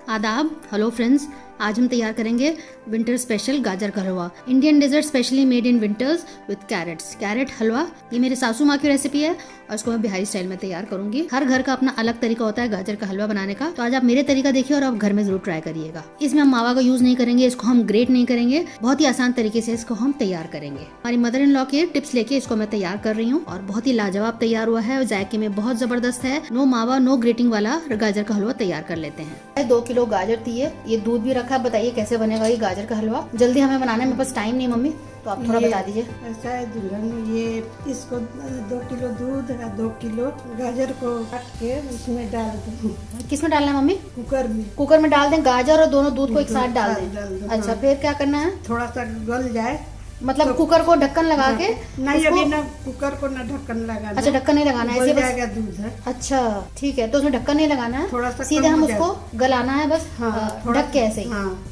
आदाब। Hello friends, आज हम तैयार करेंगे विंटर स्पेशल गाजर का halwa. Indian dessert specially made in winters with carrots. Carrot halwa ये मेरे सासू माँ की रेसिपी है और इसको मैं बिहारी स्टाइल में तैयार करूंगी। हर घर का अपना अलग तरीका होता है गाजर का हलवा बनाने का, तो आज आप मेरे तरीका देखिए और आप घर में जरूर ट्राई करिएगा। इसमें हम मावा का यूज नहीं करेंगे, इसको हम ग्रेट नहीं करेंगे, बहुत ही आसान तरीके से इसको हम तैयार करेंगे। हमारी मदर इन लॉ के टिप्स लेके इसको मैं तैयार कर रही हूँ और बहुत ही लाजवाब तैयार हुआ है और जायके में बहुत जबरदस्त है। नो मावा नो ग्रेटिंग वाला गाजर का हलवा तैयार कर लेते हैं। 2 किलो गाजर थी, ये दूध भी रखा। बताइए कैसे बनेगा ये गाजर का हलवा? जल्दी हमें बनाना है, मेरे पास टाइम नहीं मम्मी, तो आप थोड़ा बता दीजिए। ऐसा है दुल्हन, ये इसको 2 किलो दूध और 2 किलो गाजर को काट के उसमें डाल दें। किसमें डालना है मम्मी? कुकर में डाल दें गाजर और दोनों दूध को एक साथ डाल दें। अच्छा, फिर क्या करना है? थोड़ा सा गल जाए, मतलब तो कुकर को ढक्कन लगा के नहीं, अभी ना कुकर को ना ढक्कन लगाना। अच्छा, ढक्कन नहीं लगाना है, ऐसे जाएगा दूध है। अच्छा ठीक है, तो उसमें ढक्कन नहीं लगाना है, थोड़ा सा सीधे हम उसको गलाना है बस। ढक के ऐसे ही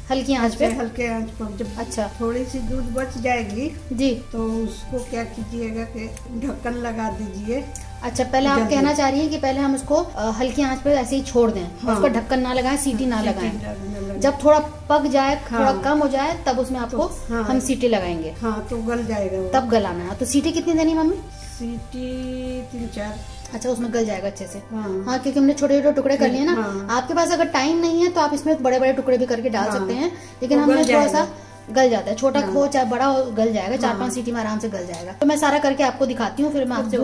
हल्की आंच पे। हल्के आंच पर जब अच्छा थोड़ी सी दूध बच जाएगी जी, तो उसको क्या कीजिएगा कि ढक्कन लगा दीजिए। अच्छा, पहले आप कहना चाह रही हैं कि पहले हम उसको हल्की आंच पे ऐसे ही छोड़ दें, उसको ढक्कन ना लगाएं, सीटी ना लगाएं। जब थोड़ा पक जाए, थोड़ा कम हो जाए, तब उसमें आपको हम सीटी लगाएंगे। तो गल जाएगा, तब गलाना है। तो सीटी कितनी देनी मम्मी? सीटी 3-4। अच्छा, उसमें गल जाएगा अच्छे से। हाँ, क्योंकि हमने छोटे छोटे टुकड़े कर लिए ना। आपके पास अगर टाइम नहीं है तो आप इसमें बड़े बड़े टुकड़े भी करके डाल सकते हैं, लेकिन हमने थोड़ा सा गल जाता है, छोटा हो चाहे बड़ा हो गल जाएगा। 4-5 सीटी में आराम से गल जाएगा। तो मैं सारा करके आपको दिखाती हूँ, फिर मैं आपसे।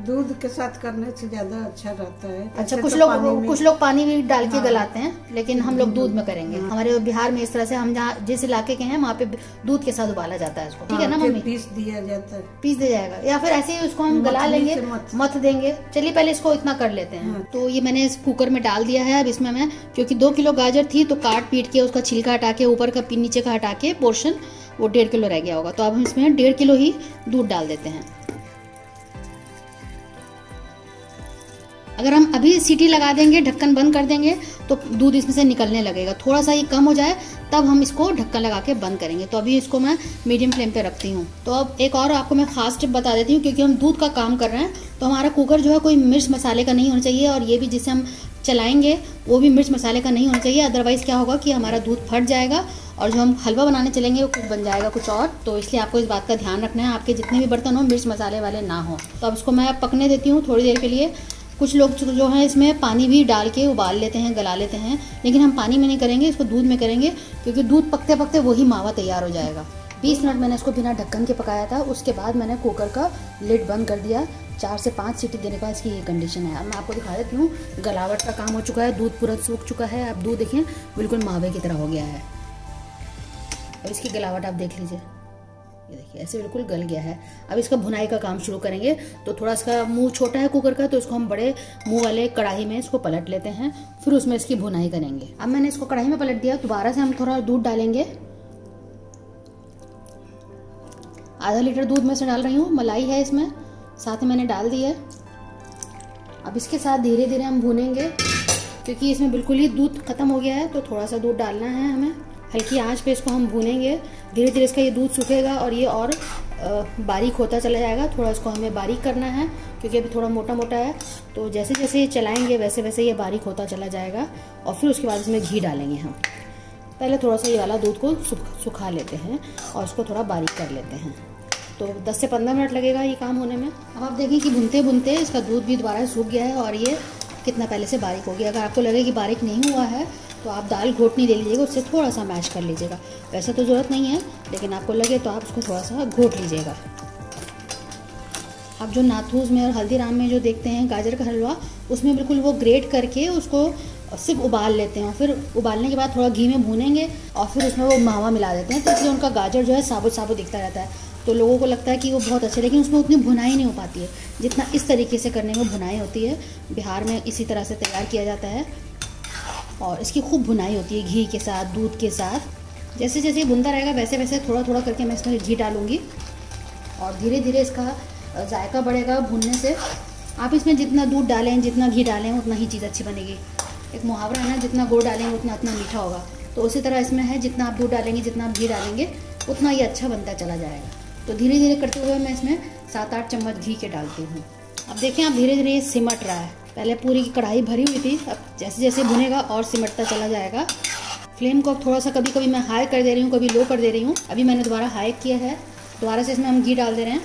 दूध के साथ करने से ज्यादा अच्छा रहता है। अच्छा, कुछ लोग पानी भी डाल के गलाते हैं, लेकिन हम लोग दूध में करेंगे। हमारे बिहार में इस तरह से, हम जहाँ जिस इलाके के हैं वहाँ पे दूध के साथ उबाला जाता है इसको। ठीक है ना मम्मी? पीस दिया जाता है, पीस दिया जाएगा, या फिर ऐसे ही उसको हम गला लेंगे, मथ देंगे। चलिए पहले इसको इतना कर लेते हैं। तो ये मैंने इस कुकर में डाल दिया है। अब इसमें मैं, क्योंकि 2 किलो गाजर थी, तो काट पीट के उसका छिलका हटा के, ऊपर का नीचे का हटा के पोर्शन, वो 1.5 किलो रह गया होगा। तो अब हम इसमें 1.5 किलो ही दूध डाल देते हैं। अगर हम अभी सीटी लगा देंगे, ढक्कन बंद कर देंगे, तो दूध इसमें से निकलने लगेगा। थोड़ा सा ही कम हो जाए तब हम इसको ढक्कन लगा के बंद करेंगे। तो अभी इसको मैं मीडियम फ्लेम पे रखती हूँ। तो अब एक और आपको मैं खास टिप बता देती हूँ, क्योंकि हम दूध का काम कर रहे हैं, तो हमारा कुकर जो है कोई मिर्च मसाले का नहीं होना चाहिए, और ये भी जिसे हम चलाएंगे वो भी मिर्च मसाले का नहीं होना चाहिए। अदरवाइज क्या होगा कि हमारा दूध फट जाएगा और जो हम हलवा बनाने चलेंगे वो कुछ बन जाएगा कुछ और। तो इसलिए आपको इस बात का ध्यान रखना है, आपके जितने भी बर्तन हो मिर्च मसाले वाले ना हो। तो अब इसको मैं पकने देती हूँ थोड़ी देर के लिए। कुछ लोग जो है इसमें पानी भी डाल के उबाल लेते हैं, गला लेते हैं, लेकिन हम पानी में नहीं करेंगे, इसको दूध में करेंगे, क्योंकि दूध पकते पकते वही मावा तैयार हो जाएगा। 20 मिनट मैंने इसको बिना ढक्कन के पकाया था। उसके बाद मैंने कुकर का लिड बंद कर दिया। 4 से 5 सीटी देने के बाद इसकी ये कंडीशन है। अब मैं आपको दिखा देती हूँ, गलावट का काम हो चुका है, दूध पूरा सूख चुका है। अब दूध देखें बिल्कुल मावे की तरह हो गया है। अब इसकी गलावट आप देख लीजिए, ये देखिए ऐसे बिल्कुल गल गया है। अब इसका भुनाई का काम शुरू करेंगे। तो थोड़ा इसका मुंह छोटा है कुकर का, तो इसको हम बड़े मुंह वाले कढ़ाई में इसको पलट लेते हैं, फिर उसमें इसकी भुनाई करेंगे। अब मैंने इसको कढ़ाई में पलट दिया। दोबारा से हम थोड़ा दूध डालेंगे। आधा लीटर दूध में से डाल रही हूँ, मलाई है इसमें, साथ में मैंने डाल दी है। अब इसके साथ धीरे धीरे हम भूनेंगे, क्योंकि इसमें बिल्कुल ही दूध खत्म हो गया है, तो थोड़ा सा दूध डालना है हमें। हल्की आंच पे इसको हम भूनेंगे। धीरे धीरे इसका ये दूध सूखेगा और ये और बारीक होता चला जाएगा। थोड़ा इसको हमें बारीक करना है, क्योंकि अभी थोड़ा मोटा मोटा है। तो जैसे जैसे ये चलाएंगे वैसे वैसे ये बारीक होता चला जाएगा। और फिर उसके बाद इसमें घी डालेंगे हम। पहले थोड़ा सा ये वाला दूध को सुखा लेते हैं और इसको थोड़ा बारीक कर लेते हैं। तो 10 से 15 मिनट लगेगा ये काम होने में। अब आप देखें कि भुनते भुनते इसका दूध भी दोबारा सूख गया है और ये कितना पहले से बारीक हो गया। अगर आपको लगे कि बारीक नहीं हुआ है तो आप दाल घोटनी ले लीजिएगा, उससे थोड़ा सा मैश कर लीजिएगा। वैसे तो ज़रूरत नहीं है, लेकिन आपको लगे तो आप उसको थोड़ा सा घोट लीजिएगा। आप जो नाथूस में और हल्दीराम में जो देखते हैं गाजर का हलवा, उसमें बिल्कुल वो ग्रेट करके उसको सिर्फ उबाल लेते हैं, और फिर उबालने के बाद थोड़ा घी में भूनेंगे और फिर उसमें वो मावा मिला देते हैं। तो इसलिए उनका गाजर जो है साबुत साबुत दिखता रहता है। तो लोगों को लगता है कि वो बहुत अच्छे, लेकिन उसमें उतनी भुनाई नहीं हो पाती है जितना इस तरीके से करने में भुनाई होती है। बिहार में इसी तरह से तैयार किया जाता है और इसकी खूब भुनाई होती है घी के साथ, दूध के साथ। जैसे जैसे भुनता रहेगा वैसे वैसे थोड़ा थोड़ा करके मैं इसमें घी डालूँगी और धीरे धीरे इसका जायका बढ़ेगा भुनने से। आप इसमें जितना दूध डालें, जितना घी डालें, उतना ही चीज़ अच्छी बनेगी। एक मुहावरा है ना, जितना गुड़ डालेंगे उतना मीठा होगा। तो उसी तरह इसमें है, जितना आप दूध डालेंगे, जितना आप घी डालेंगे, उतना ये अच्छा बनता चला जाएगा। तो धीरे धीरे करते हुए मैं इसमें 7-8 चम्मच घी के डालती हूँ। अब देखें, आप धीरे धीरे ये सिमट रहा है। पहले पूरी की कढ़ाई भरी हुई थी, अब जैसे जैसे भुनेगा और सिमटता चला जाएगा। फ्लेम को थोड़ा सा कभी कभी मैं हाई कर दे रही हूँ, कभी लो कर दे रही हूँ। अभी मैंने दोबारा हाई किया है, दोबारा से इसमें हम घी डाल दे रहे हैं।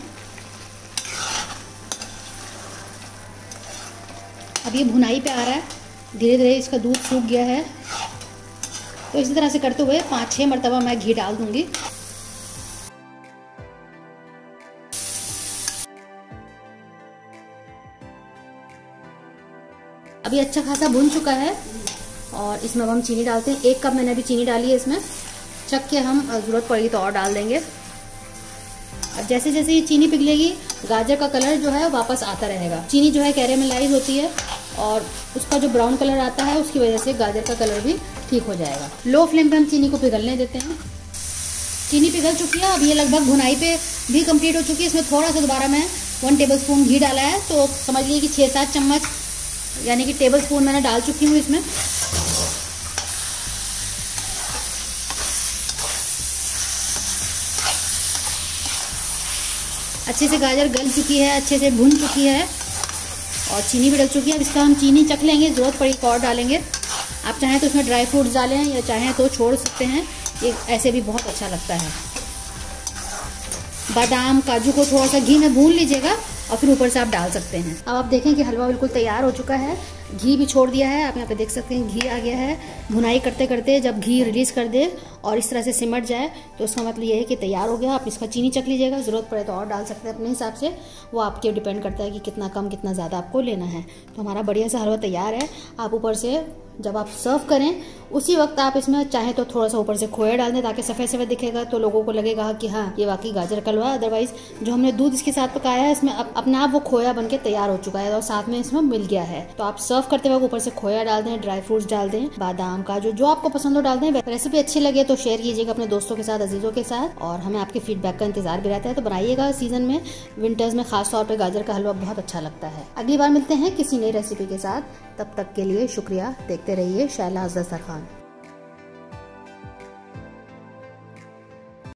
अब ये भुनाई पे आ रहा है, धीरे धीरे इसका दूध सूख गया है। तो इसी तरह से करते हुए 5-6 मरतबा मैं घी डाल दूंगी। अभी अच्छा खासा भुन चुका है और इसमें अब हम चीनी डालते हैं। 1 कप मैंने अभी चीनी डाली है इसमें। चख के हम ज़रूरत पड़ेगी तो और डाल देंगे। अब जैसे जैसे ये चीनी पिघलेगी, गाजर का कलर जो है वापस आता रहेगा। चीनी जो है कैरेमलाइज होती है और उसका जो ब्राउन कलर आता है उसकी वजह से गाजर का कलर भी ठीक हो जाएगा। लो फ्लेम पे हम चीनी को पिघलने देते हैं। चीनी पिघल चुकी है, अब ये लगभग भुनाई पे भी कंप्लीट हो चुकी है। इसमें थोड़ा सा दोबारा मैं 1 टेबलस्पून घी डाला है, तो समझ लीजिए कि 6-7 चम्मच यानी कि टेबल स्पून मैंने डाल चुकी हूँ इसमें। अच्छे से गाजर गल चुकी है, अच्छे से भुन चुकी है और चीनी भी डल चुकी है। अब इसका हम चीनी चख लेंगे, ज़रूरत पड़ी तो और डालेंगे। आप चाहें तो इसमें ड्राई फ्रूट्स डालें या चाहें तो छोड़ सकते हैं, ये ऐसे भी बहुत अच्छा लगता है। बादाम काजू को थोड़ा सा घी में भून लीजिएगा और फिर ऊपर से आप डाल सकते हैं। अब आप देखें कि हलवा बिल्कुल तैयार हो चुका है। घी भी छोड़ दिया है, आप यहाँ पे देख सकते हैं घी आ गया है। भुनाई करते करते जब घी रिलीज कर दे और इस तरह से सिमट जाए तो उसका मतलब ये है कि तैयार हो गया। आप इसका चीनी चख लीजिएगा, ज़रूरत पड़े तो और डाल सकते हैं अपने हिसाब से, वो आपके डिपेंड करता है कि कितना कम कितना ज़्यादा आपको लेना है। तो हमारा बढ़िया सा हलवा तैयार है। आप ऊपर से जब आप सर्व करें उसी वक्त आप इसमें चाहे तो थोड़ा सा ऊपर से खोया डाल दें ताकि सफ़ेद सफ़ेद दिखेगा, तो लोगों को लगेगा कि हाँ ये वाकई गाजर का हलवा। अदरवाइज जो हमने दूध इसके साथ पकाया है इसमें अपने आप वो खोया बन के तैयार हो चुका है और साथ में इसमें मिल गया है। तो आप सर्व करते वक्त ऊपर से खोया डाल दें, ड्राई फ्रूट्स डाल दें, बादाम काजू जो आपको पसंद हो डाल दें। रेसिपी अच्छी लगे तो शेयर कीजिएगा अपने दोस्तों के साथ, अजीजों के साथ, और हमें आपके फीडबैक का इंतजार भी रहता है। तो बनाइएगा, सीजन में विंटर्स में खास तौर पर गाजर का हलवा बहुत अच्छा लगता है। अगली बार मिलते हैं किसी नई रेसिपी के साथ, तब तक के लिए शुक्रिया। देखते रहिए शैला दस्तरखान।